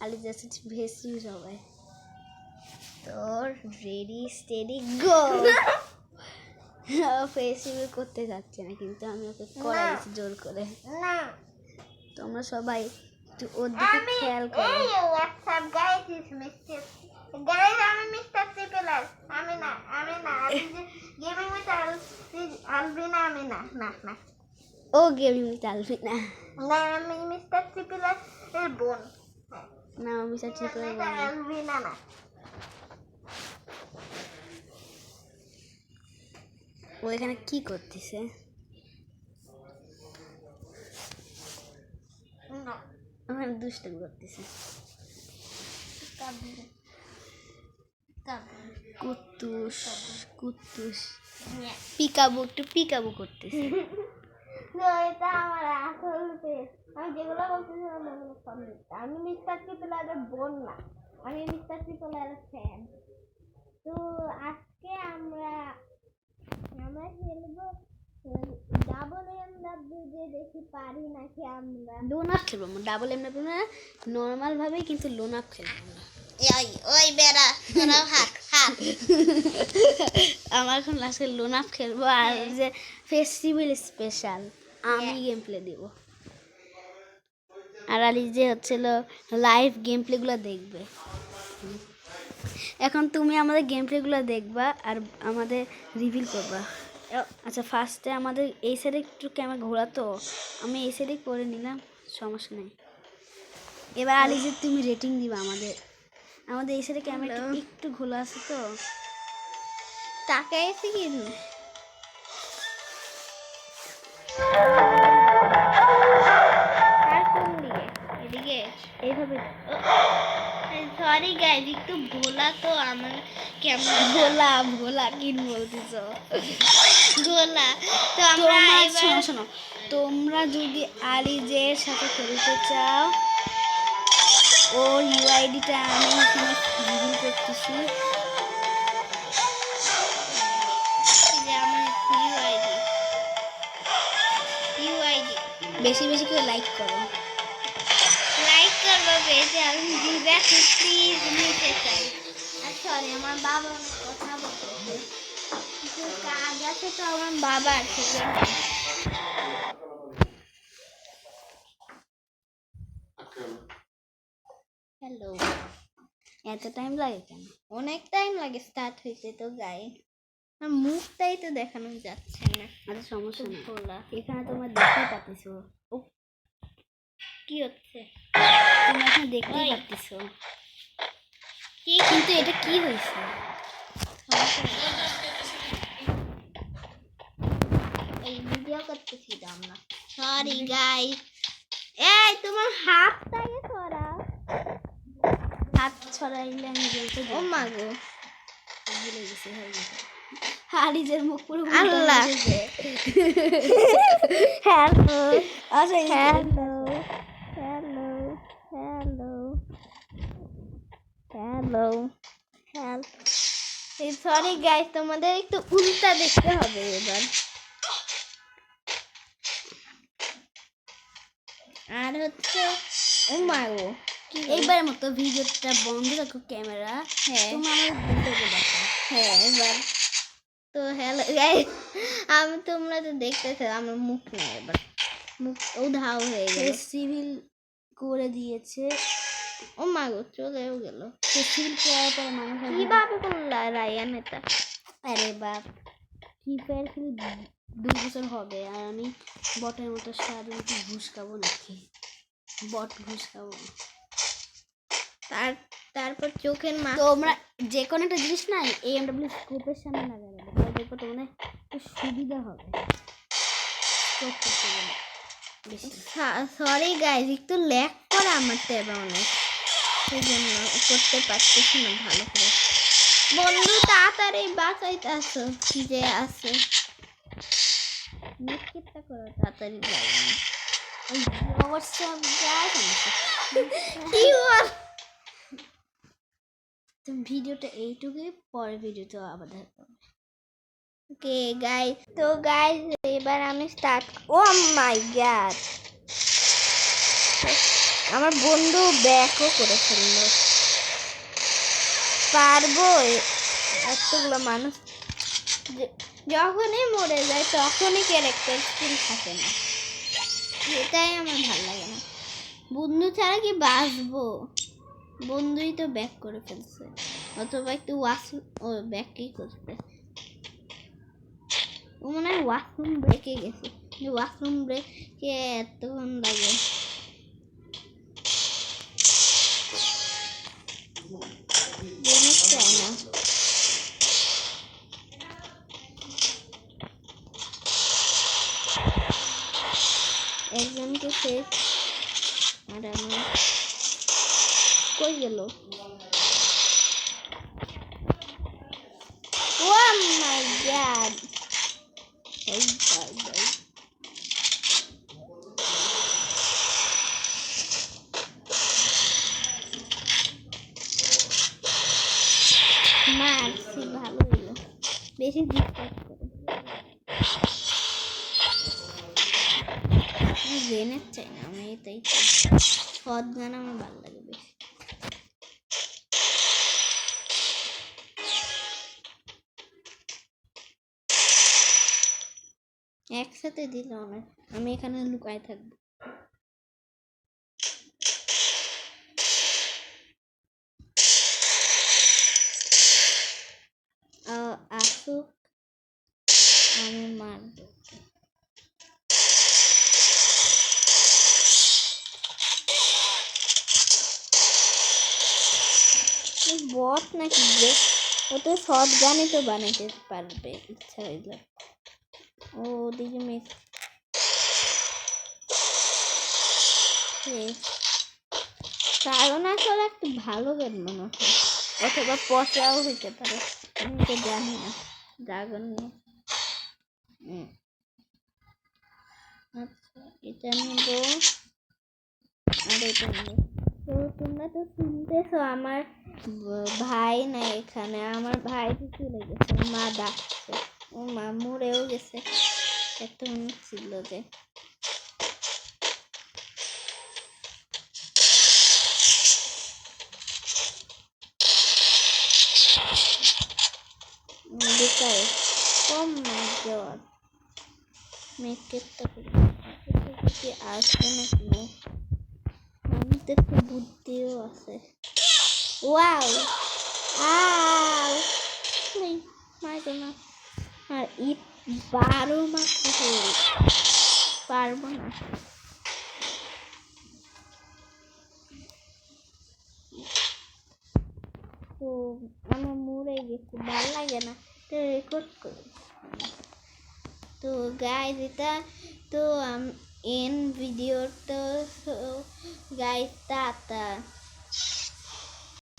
আলি just ভেসি সবাই তোর ready steady go ফেসিবল করতে যাচ্ছে না কিন্তু আমি ওকে করাইছি জোর করে না তোমরা সবাই একটু ওর দিকে খেয়াল করো WhatsApp guys is mister guys আমি মিস্টার ট্রিপলার আমি না গেমিং উইথ আলবিনা আমি না না না ও গেমিং উইথ আলবিনা না আমি মিস্টার ট্রিপলার এর বোন না আমি মিস্টার ট্রিপলার আলবিনা না ও এখানে কি করতেছে না ওখানে দুষ্টুমি করতেছে কুত্তুস কুত্তুস পিকাবু একটু পিকাবু করতেছে এটা আমার আসল ফেস আমি যেগুলো বলতেছিলাম ওগুলো কমপ্লিট আমি মিস্টার ট্রিপলারের বোন না আমি মিস্টার ট্রিপলারের ফ্যান তো আজকে আমরা খেলবো ডাবল এমডাব্লিউ যে দেখি পারি নাকি আমরা লোন আপ খেলবো ডাবল এম না নর্মাল ভাবেই কিন্তু লোন আপ খেলবো না ওই বেড়া তোরা হাত হাত আমার এখন লাস্টে লোন আপ খেলবো আর যে ফেস্টিভ্যাল স্পেশাল আমি গেম প্লে দিব আর আলি যে হচ্ছিল লাইভ গেম প্লেগুলো দেখবে এখন তুমি আমাদের গেম প্লেগুলো দেখবা আর আমাদের রিভিল করবা আচ্ছা ফার্স্টে আমাদের এই সাইডে একটু ক্যামেরা ঘোরাতো আমি এই সাইডে করে নিলাম সমস্যা নেই এবার আলি যে তুমি রেটিং দিবা আমাদের আমাদের এই সাইডে ক্যামেরা একটু ঘোলা আছে তো তাকাই আছে কিন্তু আর কোন দিকে এদিকে এইভাবে সরি গাইজ একটু ভোলা তো আমার কেমন ভোলা ভোলা কি বলতেছ গোলা তো আমরা শোনো শোনো তোমরা যদি আলিজের সাথে খেলতে চাও ওর ইউআইডিটা আমি এখানে রিভিল করতেছি বেশি বেশি করে লাইক করো লাইক করবো বেশি আমি দিদাকে প্লিজ নিতে চাই আর সরি আমার বাবা অনেক কথা বলতেছে কিছু কাজ আছে তো আমার বাবা আছে হ্যালো এত টাইম লাগে কেন অনেক টাইম লাগে স্টার্ট হইতে তো গায়ে আর মুখটাই তো দেখানো যাচ্ছে না আচ্ছা সমস্যা নেই ভোলা এখানে তোমরা দেখতে পাচ্ছ ও কি হচ্ছে তোমরা এখানে দেখতেই পাচ্ছ কি কিন্তু এটা কি হয়েছে এই ভিডিও করতেছি তো আমরা সরি গাইস এই তোমার হাতটাকে সরাও হাত ছড়াইলে আমি বলতে ও মা গো ভুলে গেছি হয়ে গেছে হারিজের মুখ পুরো আল্লাহ হ্যালো আচ্ছা hello hello hello hello hello sorry guys তোমাদের একটু উল্টা দেখতে হবে এবার আর হচ্ছে ও মা গো এইবারের মতো ভিডিওটা বন্ধ রাখো ক্যামেরা হ্যাঁ তুমি আমার ভিডিওটা দেখো হ্যাঁ এবার তো হ্যালো গাইস আমি তোমরা তো দেখতেছো আমার মুখ নেই এবার মুখ উধাও হয়ে গেল সিভিল করে দিয়েছে ও মা গো চলেও গেল সিভিল করার পর মানুষ কিভাবে করলা রায়ান এটা আরে বাপ ফ্রি ফায়ার খেলে 2 বছর হবে আর আমি বটের মতো সারাদিন কি ঘুষ খাবো নাকি বট ঘুষ খাবো তারপর চোখের মা তোমরা যে কোনো একটা জিনিস না এএমডব্লিউ স্কোপের সামনে লাগাবে তাহলে দেখো তোমাদের একটু সুবিধা হবে স্কোপ করতে গেলে বেশি সরি গাইজ একটু ল্যাগ করে আমার ট্যাবে অনেক সেই জন্য করতে পারতেছি না ভালো করে বন্ধু তাড়াতাড়ি বাঁচাইতে আসো যে আছে নেটকেটটা করো তাড়াতাড়ি যাই হোয়াটসঅ্যাপ যায় কি বল তুমি ভিডিওটা এইটুকুই পরের ভিডিওতে আবার দেখো ওকে গাইস তো গাইস এবার আমি স্টার্ট ও মাই গড ও আমার বন্ধু ব্যাকও করে ফেললো। পারবো এতগুলো মানুষ যখনই মরে যায় তখনই ক্যারেক্টার স্কিল থাকে না, এটাই আমার ভালো লাগে না। বন্ধু ছাড়া কি বাঁচবো? বন্ধুই তো ব্যাক করে ফেলছে, অথবা একটু ও ব্যাকই করছে। ও মনে হয় ওয়াশরুম ব্রেকে গেছে, ওয়াশরুম ব্রেকে এতক্ষণ লাগে। চায় না। একজনকে শেষ, আর আমার কই গেল? ও মাই গড, এই ভাই মারছি, ভালো হইলো, বেশি ডিস্টার্ব করে। আমি গ্রেনেড চাই না, আমি এটাই চাই। শট গান আমার ভালো লাগে বেশি। একসাথে দিল অনেক, আমি এখানে লুকায় থাকবো। আসুক, আমি মারবো। বট নাকি যে, ও তো শর্ট গানই তো বানাইতে পারবে ইচ্ছা হইলে। ও ওদিকে মেঘ কারণ আসলে একটা ভালো গান মনে হয়, অথবা পচাও হইতে পারে, আমি তো জানি না। ড্রাগন নিয়ে আচ্ছা, এটা নেব আর এটা নেব। তো তোমরা তো শুনতেছো, আমার ভাই না এখানে, আমার ভাই তো চলে গেছে, মা ডাকছে, ও মা মরেও গেছে, এত ছিল যে। বেকার, ও মাই গড, মেকেটটা কি আসবে নাকি? আমি তো একটু বুদ্ধিও আছে। ওয়াও, আউ নেই, মারবো না। আর ইট 12 মারতে পারবো না। তো আমার মরে গেছে, ভালো লাগে না, তো রেকর্ড করি। তো গাইজ এটা তো এন ভিডিওটা, গাইজ টাটা।